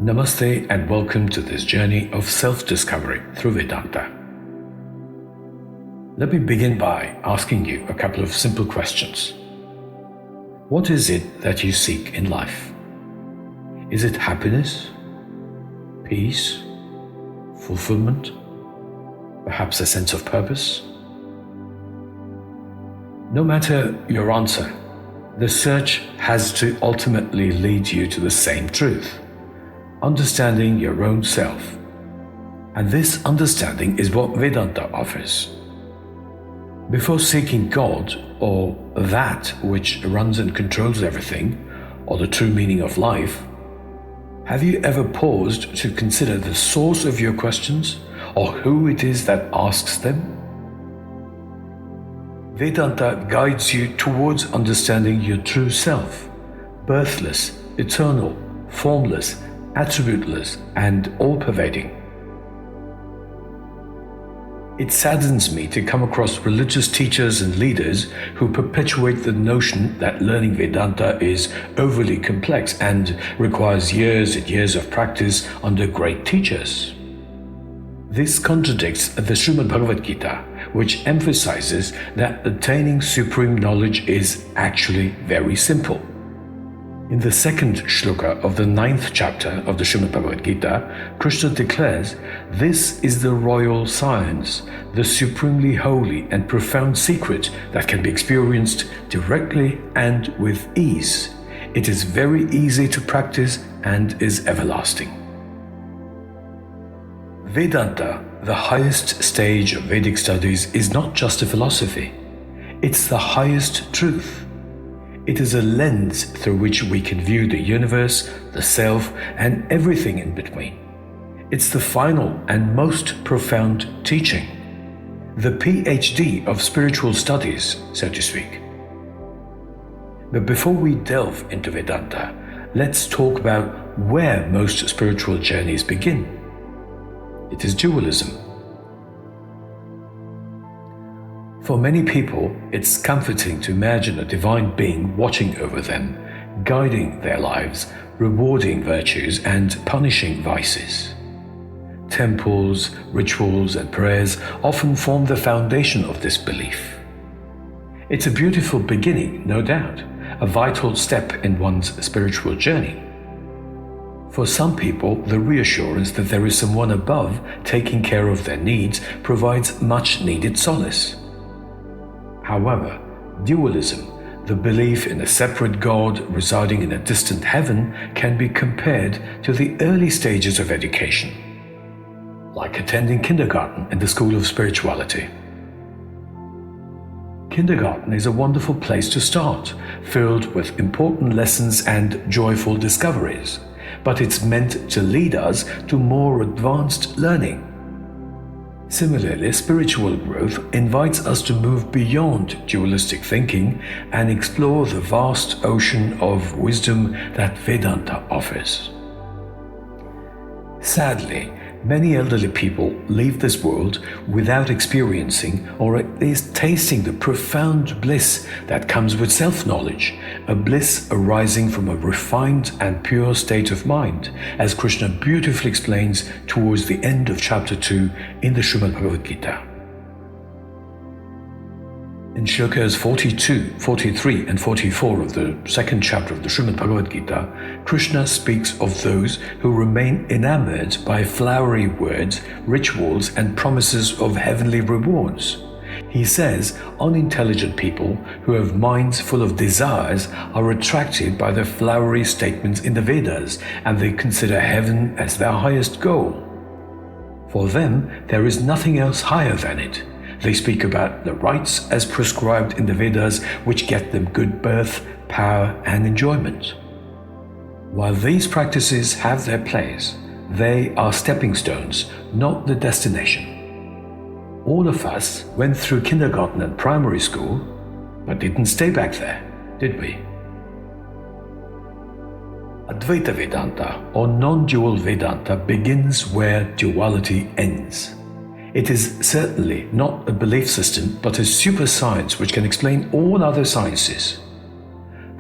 Namaste and welcome to this journey of self-discovery through Vedanta. Let me begin by asking you a couple of simple questions. What is it that you seek in life? Is it happiness, peace, fulfillment, perhaps a sense of purpose? No matter your answer, the search has to ultimately lead you to the same truth, understanding your own self. And this understanding is what Vedanta offers. Before seeking God, or that which runs and controls everything, or the true meaning of life, have you ever paused to consider the source of your questions, or who it is that asks them? Vedanta guides you towards understanding your true self, birthless, eternal, formless, attributeless, and all-pervading. It saddens me to come across religious teachers and leaders who perpetuate the notion that learning Vedanta is overly complex and requires years and years of practice under great teachers. This contradicts the Srimad Bhagavad Gita, which emphasizes that attaining supreme knowledge is actually very simple. In the second shloka of the 9th chapter of the Srimad Bhagavad Gita, Krishna declares, "This is the royal science, the supremely holy and profound secret that can be experienced directly and with ease. It is very easy to practice and is everlasting." Vedanta, the highest stage of Vedic studies, is not just a philosophy. It's the highest truth. It is a lens through which we can view the universe, the self, and everything in between. It's the final and most profound teaching, the PhD of spiritual studies, so to speak. But before we delve into Vedanta, let's talk about where most spiritual journeys begin. It is dualism. For many people, it's comforting to imagine a divine being watching over them, guiding their lives, rewarding virtues and punishing vices. Temples, rituals, and prayers often form the foundation of this belief. It's a beautiful beginning, no doubt, a vital step in one's spiritual journey. For some people, the reassurance that there is someone above taking care of their needs provides much needed solace. However, dualism, the belief in a separate God residing in a distant heaven, can be compared to the early stages of education, like attending kindergarten in the school of spirituality. Kindergarten is a wonderful place to start, filled with important lessons and joyful discoveries, but it's meant to lead us to more advanced learning. Similarly, spiritual growth invites us to move beyond dualistic thinking and explore the vast ocean of wisdom that Vedanta offers. Sadly, many elderly people leave this world without experiencing or at least tasting the profound bliss that comes with self-knowledge, a bliss arising from a refined and pure state of mind, as Krishna beautifully explains towards the end of chapter 2 in the Srimad Bhagavad Gita. In Shlokas 42, 43 and 44 of the second chapter of the Srimad Bhagavad Gita, Krishna speaks of those who remain enamored by flowery words, rituals, and promises of heavenly rewards. He says unintelligent people who have minds full of desires are attracted by the flowery statements in the Vedas, and they consider heaven as their highest goal. For them, there is nothing else higher than it. They speak about the rites as prescribed in the Vedas, which get them good birth, power, and enjoyment. While these practices have their place, they are stepping stones, not the destination. All of us went through kindergarten and primary school, but didn't stay back there, did we? Advaita Vedanta, or non-dual Vedanta, begins where duality ends. It is certainly not a belief system, but a super science which can explain all other sciences.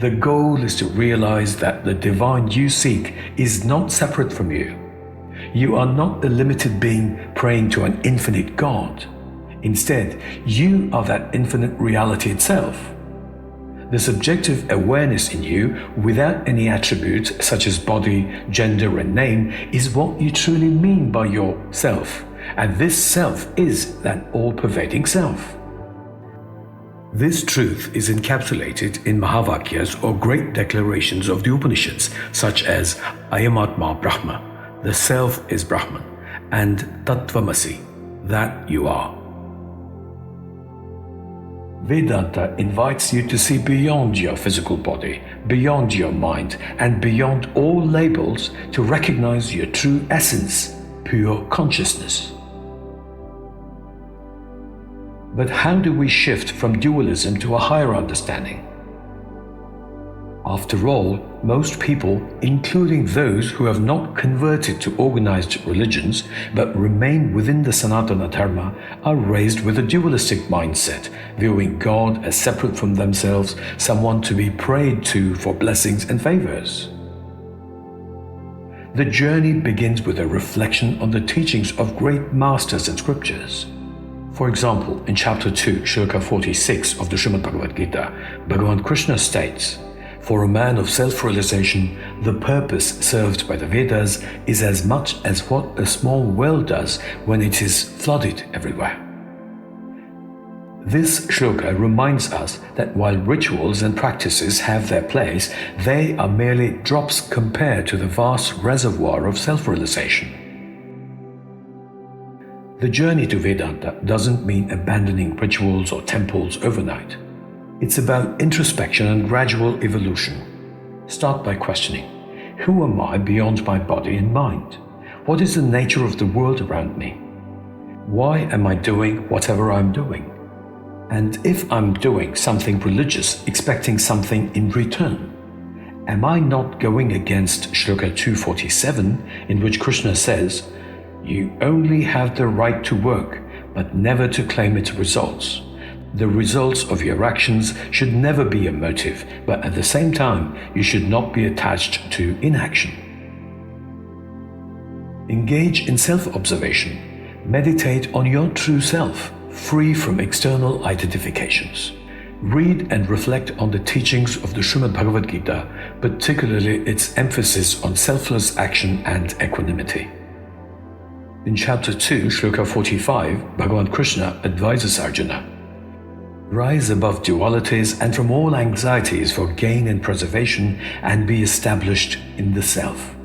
The goal is to realize that the divine you seek is not separate from you. You are not a limited being praying to an infinite God. Instead, you are that infinite reality itself. The subjective awareness in you, without any attributes such as body, gender, and name, is what you truly mean by your self, and this self is that all-pervading self. This truth is encapsulated in Mahavakyas, or great declarations of the Upanishads, such as Ayamatma Brahma, the self is Brahman, and Tattvamasi, that you are. Vedanta invites you to see beyond your physical body, beyond your mind, and beyond all labels to recognize your true essence, pure consciousness. But how do we shift from dualism to a higher understanding? After all, most people, including those who have not converted to organized religions but remain within the Sanatana Dharma, are raised with a dualistic mindset, viewing God as separate from themselves, someone to be prayed to for blessings and favors. The journey begins with a reflection on the teachings of great masters and scriptures. For example, in chapter 2, Shloka 46 of the Srimad Bhagavad Gita, Bhagavan Krishna states, "For a man of self-realization, the purpose served by the Vedas is as much as what a small well does when it is flooded everywhere." This shloka reminds us that while rituals and practices have their place, they are merely drops compared to the vast reservoir of self-realization. The journey to Vedanta doesn't mean abandoning rituals or temples overnight. It's about introspection and gradual evolution. Start by questioning, who am I beyond my body and mind? What is the nature of the world around me? Why am I doing whatever I'm doing? And if I'm doing something religious, expecting something in return, am I not going against Shloka 247, in which Krishna says, "You only have the right to work, but never to claim its results. The results of your actions should never be a motive, but at the same time, you should not be attached to inaction." Engage in self-observation. Meditate on your true self, free from external identifications. Read and reflect on the teachings of the Srimad Bhagavad Gita, particularly its emphasis on selfless action and equanimity. In chapter 2, Shloka 45, Bhagavan Krishna advises Arjuna, "Rise above dualities and from all anxieties for gain and preservation, and be established in the self."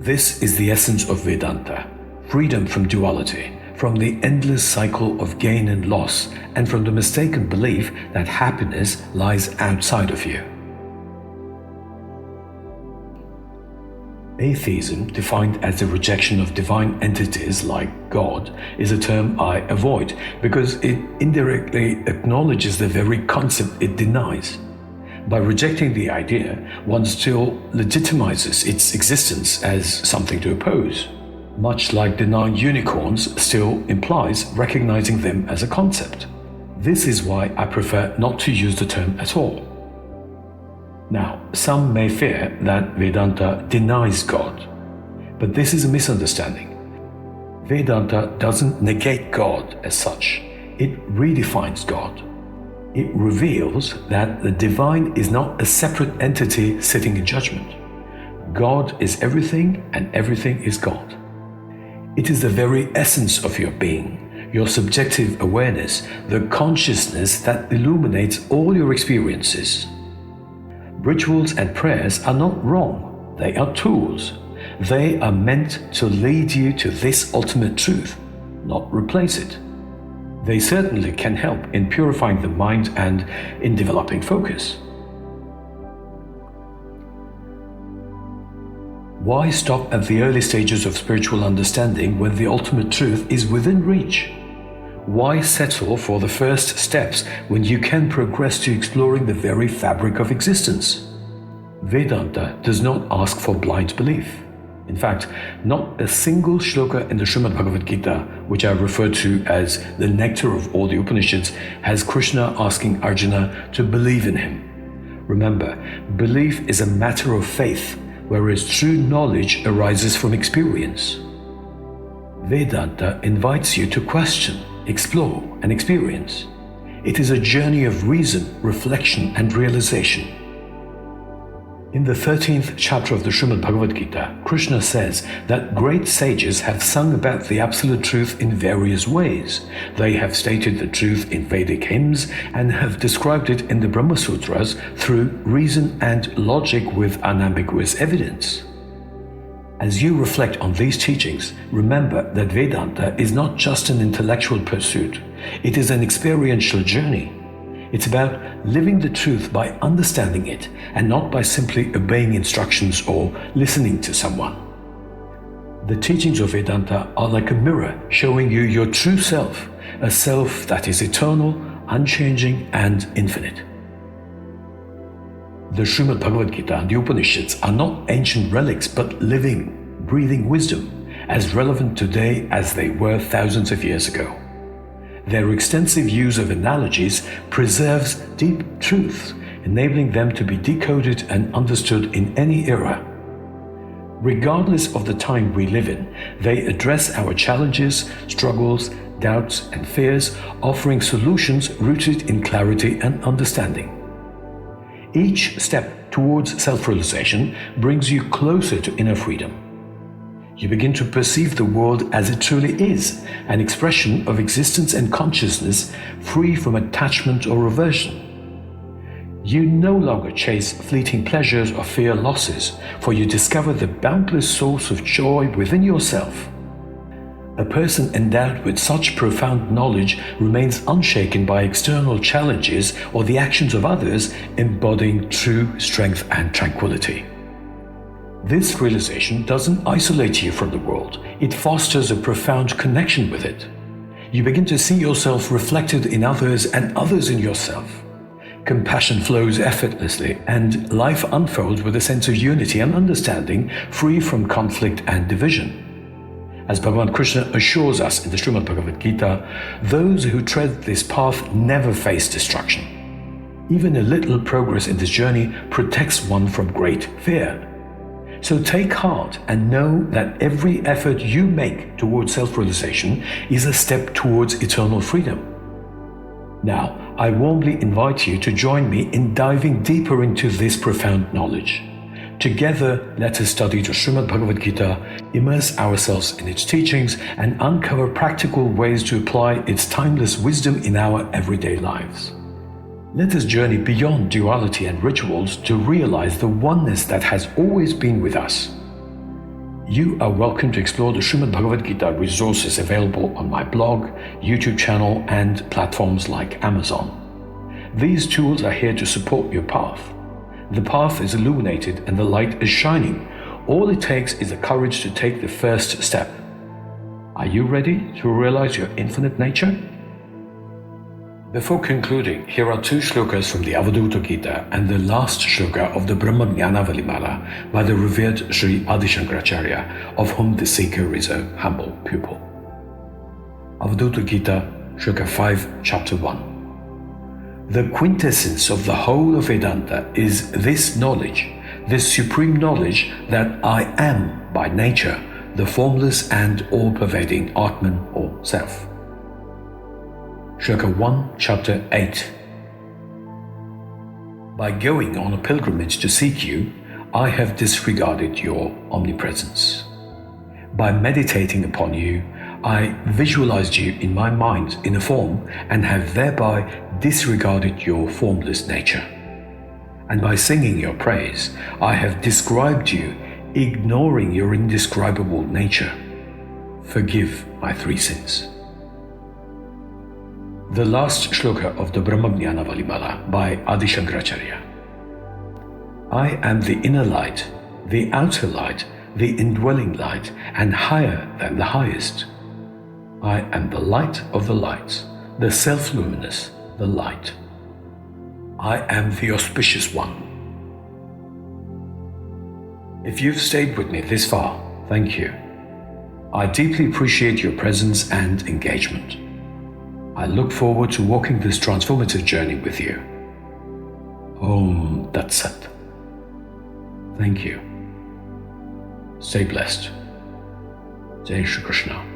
This is the essence of Vedanta, freedom from duality, from the endless cycle of gain and loss, and from the mistaken belief that happiness lies outside of you. Atheism, defined as the rejection of divine entities like God, is a term I avoid because it indirectly acknowledges the very concept it denies. By rejecting the idea, one still legitimizes its existence as something to oppose. Much like denying unicorns still implies recognizing them as a concept. This is why I prefer not to use the term at all. Now, some may fear that Vedanta denies God, but this is a misunderstanding. Vedanta doesn't negate God as such, it redefines God. It reveals that the divine is not a separate entity sitting in judgment. God is everything and everything is God. It is the very essence of your being, your subjective awareness, the consciousness that illuminates all your experiences. Rituals and prayers are not wrong, they are tools. They are meant to lead you to this ultimate truth, not replace it. They certainly can help in purifying the mind and in developing focus. Why stop at the early stages of spiritual understanding when the ultimate truth is within reach? Why settle for the first steps when you can progress to exploring the very fabric of existence? Vedanta does not ask for blind belief. In fact, not a single shloka in the Srimad Bhagavad Gita, which I refer to as the nectar of all the Upanishads, has Krishna asking Arjuna to believe in him. Remember, belief is a matter of faith, whereas true knowledge arises from experience. Vedanta invites you to question, explore, and experience. It is a journey of reason, reflection, and realization. In the 13th chapter of the Srimad Bhagavad Gita, Krishna says that great sages have sung about the absolute truth in various ways. They have stated the truth in Vedic hymns and have described it in the Brahma Sutras through reason and logic with unambiguous evidence. As you reflect on these teachings, remember that Vedanta is not just an intellectual pursuit. It is an experiential journey. It's about living the truth by understanding it and not by simply obeying instructions or listening to someone. The teachings of Vedanta are like a mirror showing you your true self, a self that is eternal, unchanging, and infinite. The Srimad Bhagavad Gita and the Upanishads are not ancient relics but living, breathing wisdom, as relevant today as they were thousands of years ago. Their extensive use of analogies preserves deep truths, enabling them to be decoded and understood in any era. Regardless of the time we live in, they address our challenges, struggles, doubts, and fears, offering solutions rooted in clarity and understanding. Each step towards self-realization brings you closer to inner freedom. You begin to perceive the world as it truly is, an expression of existence and consciousness free from attachment or aversion. You no longer chase fleeting pleasures or fear losses, for you discover the boundless source of joy within yourself. A person endowed with such profound knowledge remains unshaken by external challenges or the actions of others, embodying true strength and tranquility. This realization doesn't isolate you from the world, it fosters a profound connection with it. You begin to see yourself reflected in others and others in yourself. Compassion flows effortlessly, and life unfolds with a sense of unity and understanding, free from conflict and division. As Bhagavan Krishna assures us in the Srimad Bhagavad Gita, those who tread this path never face destruction. Even a little progress in this journey protects one from great fear. So take heart and know that every effort you make towards self-realization is a step towards eternal freedom. Now, I warmly invite you to join me in diving deeper into this profound knowledge. Together, let us study the Srimad Bhagavad Gita, immerse ourselves in its teachings, and uncover practical ways to apply its timeless wisdom in our everyday lives. Let us journey beyond duality and rituals to realize the oneness that has always been with us. You are welcome to explore the Srimad Bhagavad Gita resources available on my blog, YouTube channel, and platforms like Amazon. These tools are here to support your path. The path is illuminated and the light is shining. All it takes is the courage to take the first step. Are you ready to realize your infinite nature? Before concluding, here are 2 shlokas from the Advaita Gita and the last shloka of the Brahma Jnana Valimala by the revered Sri Adi Shankaracharya, of whom the seeker is a humble pupil. Advaita Gita, Shloka 5, Chapter 1. The quintessence of the whole of Vedanta is this knowledge, this supreme knowledge that I am by nature, the formless and all-pervading Atman or Self. Shloka 1, Chapter 8. By going on a pilgrimage to seek you, I have disregarded your omnipresence. By meditating upon you, I visualized you in my mind in a form and have thereby disregarded your formless nature. And by singing your praise, I have described you, ignoring your indescribable nature. Forgive my 3 sins. The last shloka of the Brahma Jnana Valimala by Adi Shankaracharya. I am the inner light, the outer light, the indwelling light, and higher than the highest. I am the light of the lights, the self-luminous, the light. I am the auspicious one. If you've stayed with me this far, thank you. I deeply appreciate your presence and engagement. I look forward to walking this transformative journey with you. Om Tat Sat. Thank you. Stay blessed. Jai Shri Krishna.